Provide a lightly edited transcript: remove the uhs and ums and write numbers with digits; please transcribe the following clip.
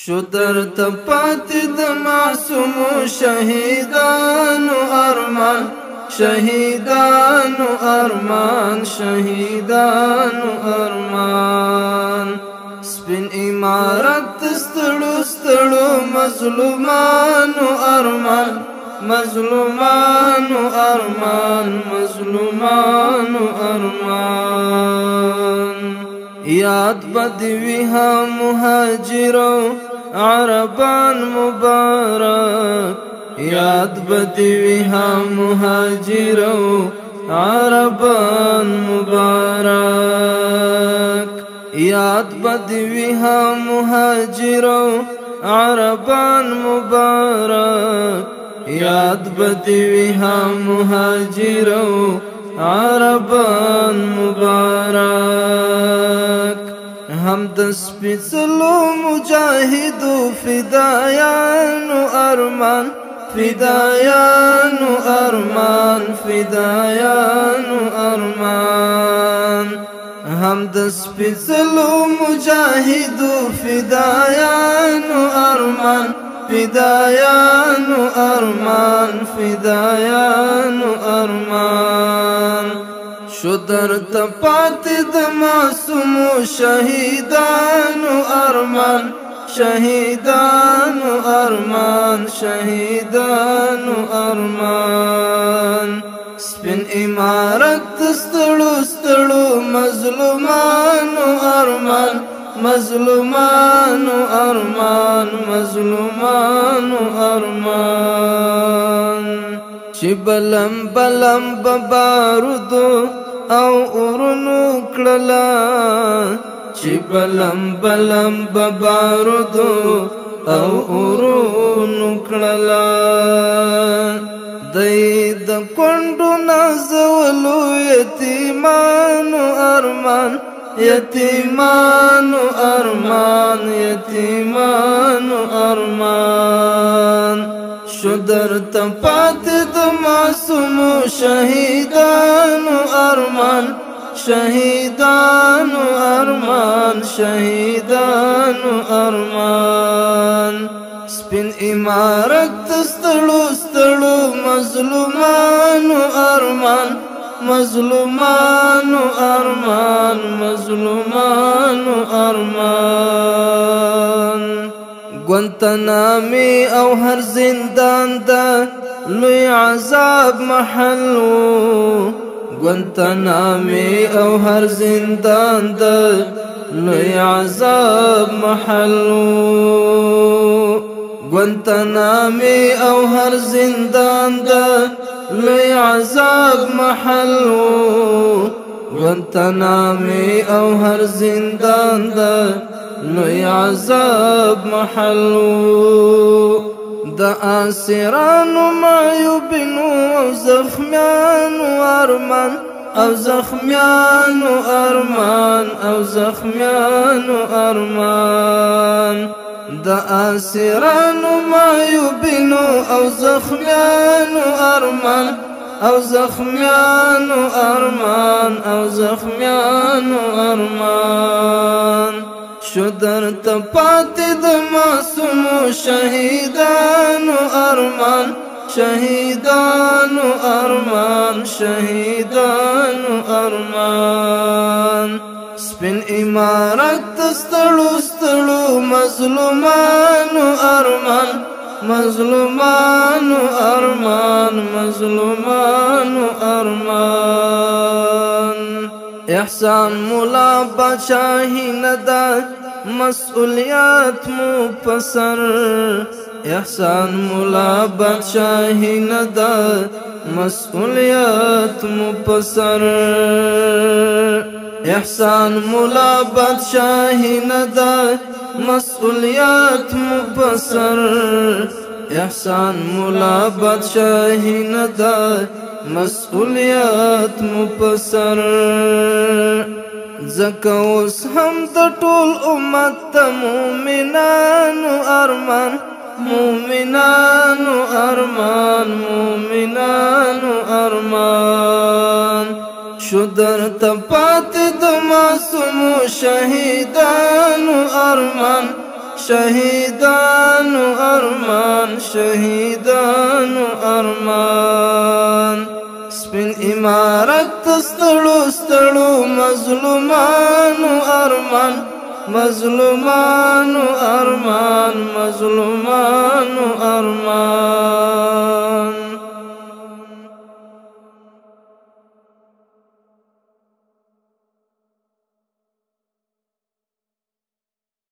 شو درته پاتې د معصومو شهیدانو ارمان، شهیدانو ارمان، شهیدانو ارمان. سپین امارت ستړو ستړو مظلومانو ارمان، مظلومانو ارمان، مظلومانو ارمان. یاد بدوی ها مهاجرو عربان مبارک، یاد بدوی ها مهاجرو عربان مبارک، یاد بدوی ها مهاجرو عربان مبارک، یاد بدوی ها مهاجرو عربان مبارک. هم د سپیڅلو مجاهدو فدایانو ارمان، فدایانو ارمان، فدایانو ارمان. هم د سپیڅلو مجاهدو فدایانو ارمان، فدایانو ارمان، فدایانو ارمان. شو درته پاتې د معصومو شهیدانو ارمان، شهیدانو ارمان، شهیدانو ارمان. سپین امارت ستړو ستړو مظلومانو ارمان، مظلومانو ارمان، مظلومانو ارمان. چې بلم بلم ببارودو او اورونو کړلا، چې بلم بلم ببارودو او اورونو کړلا. دای د کونډو نازولو یتیمانو ارمان، یتیمانو ارمان، یتیمانو ارمان. شو درته پاتې د معصومو شهیدانو ارمان، شهیدانو ارمان، شهیدانو ارمان. سپین امارت ستړو ستړو مظلومانو ارمان، مظلومانو ارمان، مظلومانو ارمان. گوانتنامی او هر زندان دا لوی عذاب محل و، گوانتنامی او هر زندان دا لوی عذاب محل و، گوانتنامی او هر زندان دا لوی عذاب محل و، گوانتنامی او هر زندان دا لوی عذاب محل و. د اسیرانو معیوبینو او زخمیانو ارمان، او زخمیانو ارمان، او زخمیانو ارمان. د اسیرانو معیوبینو او زخمیانو ارمان، او زخمیانو ارمان، او زخمیانو ارمان. شو درته پاتې د معصومو شهیدانو ارمان، شهیدانو ارمان، شهیدانو ارمان. سپین امارت ستړو ستړو مظلومانو ارمان، مظلومانو ارمان، مظلومانو ارمان. احسان مولا بادشاہی ندا مسئولیت مو پسر، احسان مولا بادشاہی ندا مسئولیت مو پسر. احسان مولا بادشاہی ندا مسئولیت مو پسر، احسان مولا بادشاہی ندا مسئولیت مپسر. ځکه اوس هم د ټول امت د مومنانو ارمان، مومنانو ارمان، مومنانو ارمان. شو درته پاتې د معصومو شهیدانو ارمان، شهیدانو ارمان شهیدانو ارمان سپین امارت تستړو ستړو مظلومانو ارمان مظلومانو ارمان مظلومانو ارمان